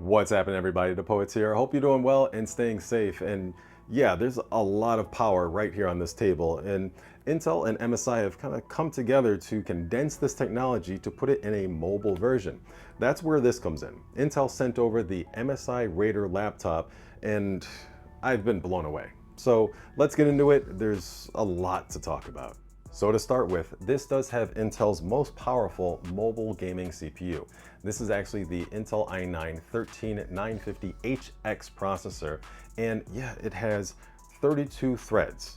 What's happening, everybody? The Poets here. I hope you're doing well and staying safe. And yeah, there's a lot of power right here on this table. And Intel and MSI have kind of come together to condense this technology to put it in a mobile version. That's where this comes in. Intel sent over the MSI Raider laptop, and I've been blown away. So let's get into it. There's a lot to talk about. So to start with, this does have Intel's most powerful mobile gaming CPU. This is actually the Intel i9-13950HX processor, and yeah, it has 32 threads.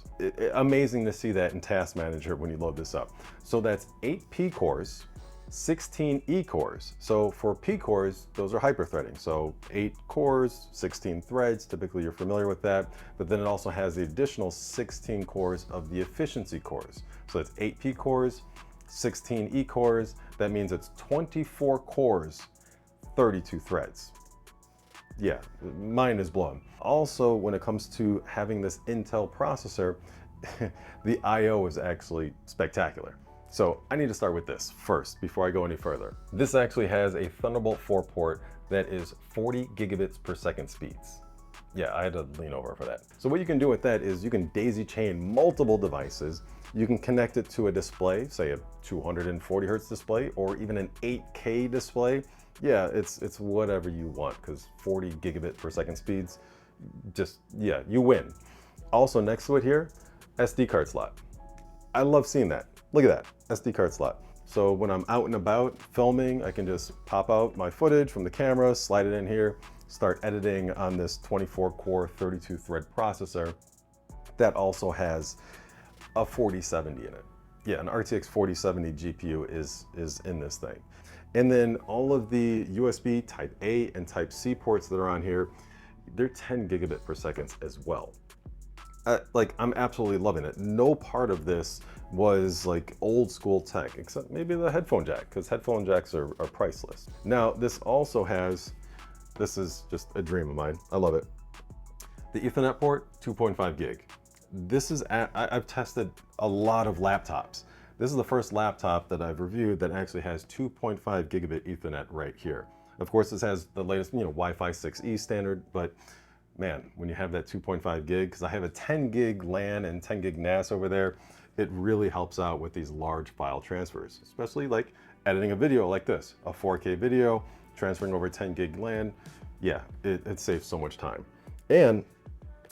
Amazing to see that in Task Manager when you load this up. So that's 8 P cores, 16 E cores. So for P cores, those are hyperthreading. So 8 cores, 16 threads, typically you're familiar with that. But then it also has the additional 16 cores of the efficiency cores. So it's 8 P cores, 16 E cores. That means it's 24 cores, 32 threads. Yeah, mind is blown. Also, when it comes to having this Intel processor, the I/O is actually spectacular. So I need to start with this first before I go any further. This actually has a Thunderbolt 4 port that is 40 gigabits per second speeds. Yeah, I had to lean over for that. So what you can do with that is you can daisy chain multiple devices. You can connect it to a display, say a 240 hertz display, or even an 8K display. Yeah, it's whatever you want, because 40 gigabit per second speeds, just, yeah, you win. Also next to it here, SD card slot. I love seeing that. Look at that, SD card slot. So when I'm out and about filming, I can just pop out my footage from the camera, slide it in here, start editing on this 24 core, 32 thread processor that also has a 4070 in it. Yeah, an RTX 4070 GPU is in this thing. And then all of the USB Type A and Type C ports that are on here, they're 10 gigabit per second as well. Like, I'm absolutely loving it. No part of this was like old school tech, except maybe the headphone jack, because headphone jacks are priceless. Now, this also has, this is just a dream of mine. I love it. The Ethernet port, 2.5 gig. This is, I've tested a lot of laptops. This is the first laptop that I've reviewed that actually has 2.5 gigabit Ethernet right here. Of course, this has the latest, Wi-Fi 6E standard, but man, when you have that 2.5 gig, because I have a 10 gig LAN and 10 gig NAS over there, it really helps out with these large file transfers, especially like editing a video like this, a 4K video, transferring over 10 gig LAN. Yeah, it saves so much time. And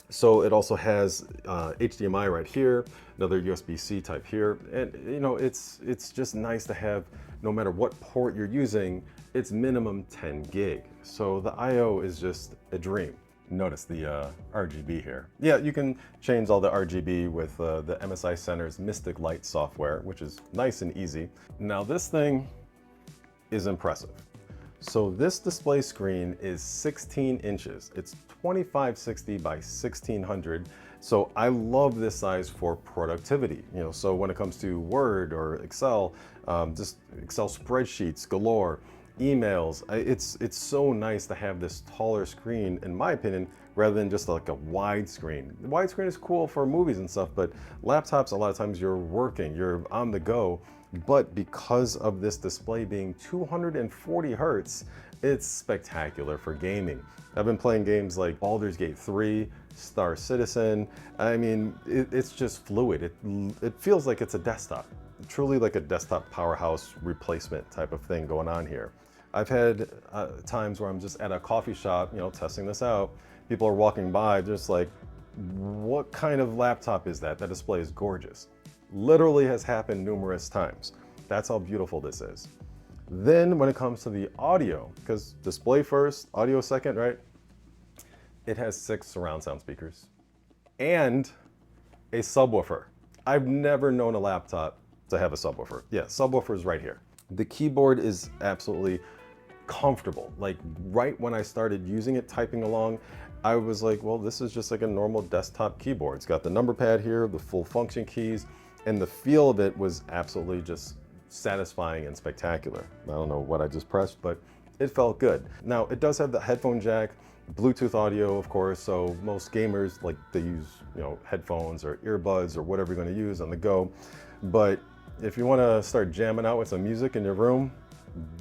so it also has HDMI right here, another USB-C type here. And it's just nice to have, no matter what port you're using, it's minimum 10 gig. So the I/O is just a dream. Notice the RGB here. Yeah, you can change all the RGB with the MSI Center's Mystic Light software, which is nice and easy. Now this thing is impressive. So this display screen is 16 inches. It's 2560 by 1600. So I love this size for productivity. So when it comes to Word or Excel, just Excel spreadsheets galore, emails, it's so nice to have this taller screen, in my opinion, rather than just like a wide screen. The wide screen is cool for movies and stuff, but laptops, a lot of times you're working, you're on the go. But because of this display being 240 hertz, it's spectacular for gaming. I've been playing games like Baldur's Gate 3, Star Citizen. I mean, it's just fluid. It feels like it's a desktop, truly like a desktop powerhouse replacement type of thing going on here. I've had times where I'm just at a coffee shop, testing this out. People are walking by, just like, what kind of laptop is that? That display is gorgeous. Literally has happened numerous times. That's how beautiful this is. Then when it comes to the audio, because display first, audio second, right? It has 6 surround sound speakers and a subwoofer. I've never known a laptop to have a subwoofer. Yeah, subwoofer is right here. The keyboard is absolutely comfortable. Like right when I started using it, typing along, I was like, well, this is just like a normal desktop keyboard. It's got the number pad here, the full function keys, and the feel of it was absolutely just satisfying and spectacular. I don't know what I just pressed, but it felt good. Now, it does have the headphone jack, Bluetooth audio, of course, so most gamers, like, they use, headphones or earbuds or whatever you're gonna use on the go. But if you wanna start jamming out with some music in your room,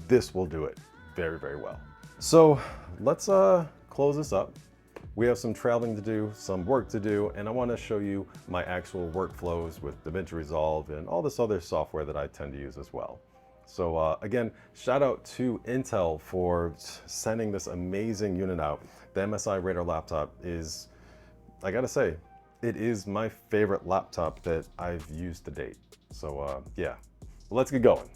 this will do it very, very well. So let's close this up. We have some traveling to do, some work to do, and I want to show you my actual workflows with DaVinci Resolve and all this other software that I tend to use as well. So again, shout out to Intel for sending this amazing unit out. The MSI Radar laptop is, I gotta say, it is my favorite laptop that I've used to date. So yeah, let's get going.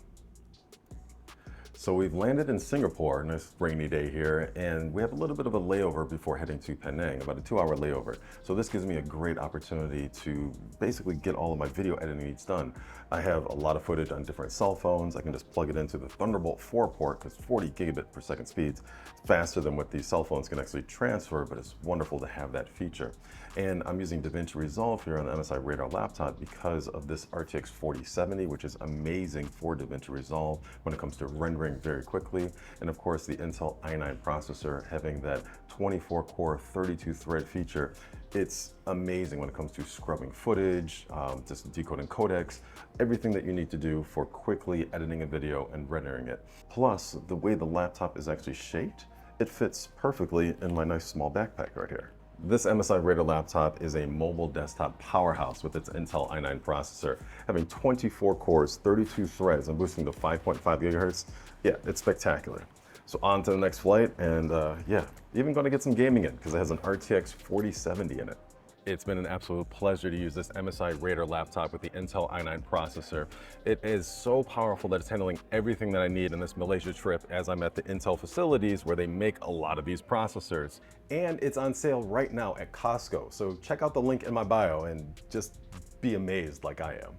So we've landed in Singapore, nice rainy day here, and we have a little bit of a layover before heading to Penang, about a 2-hour layover. So this gives me a great opportunity to basically get all of my video editing needs done. I have a lot of footage on different cell phones. I can just plug it into the Thunderbolt 4 port because 40 gigabit per second speeds, faster than what these cell phones can actually transfer, but it's wonderful to have that feature. And I'm using DaVinci Resolve here on the MSI Radar laptop because of this RTX 4070, which is amazing for DaVinci Resolve when it comes to rendering very quickly. And of course, the Intel i9 processor having that 24-core, 32-thread feature. It's amazing when it comes to scrubbing footage, just decoding codecs, everything that you need to do for quickly editing a video and rendering it. Plus, the way the laptop is actually shaped, it fits perfectly in my nice small backpack right here. This MSI Radar laptop is a mobile desktop powerhouse with its Intel i9 processor, having 24 cores, 32 threads, and boosting to 5.5 gigahertz. Yeah, it's spectacular. So on to the next flight, and yeah, even going to get some gaming in because it has an RTX 4070 in it. It's been an absolute pleasure to use this MSI Radar laptop with the Intel i9 processor. It is so powerful that it's handling everything that I need in this Malaysia trip as I'm at the Intel facilities where they make a lot of these processors. And it's on sale right now at Costco. So check out the link in my bio and just be amazed like I am.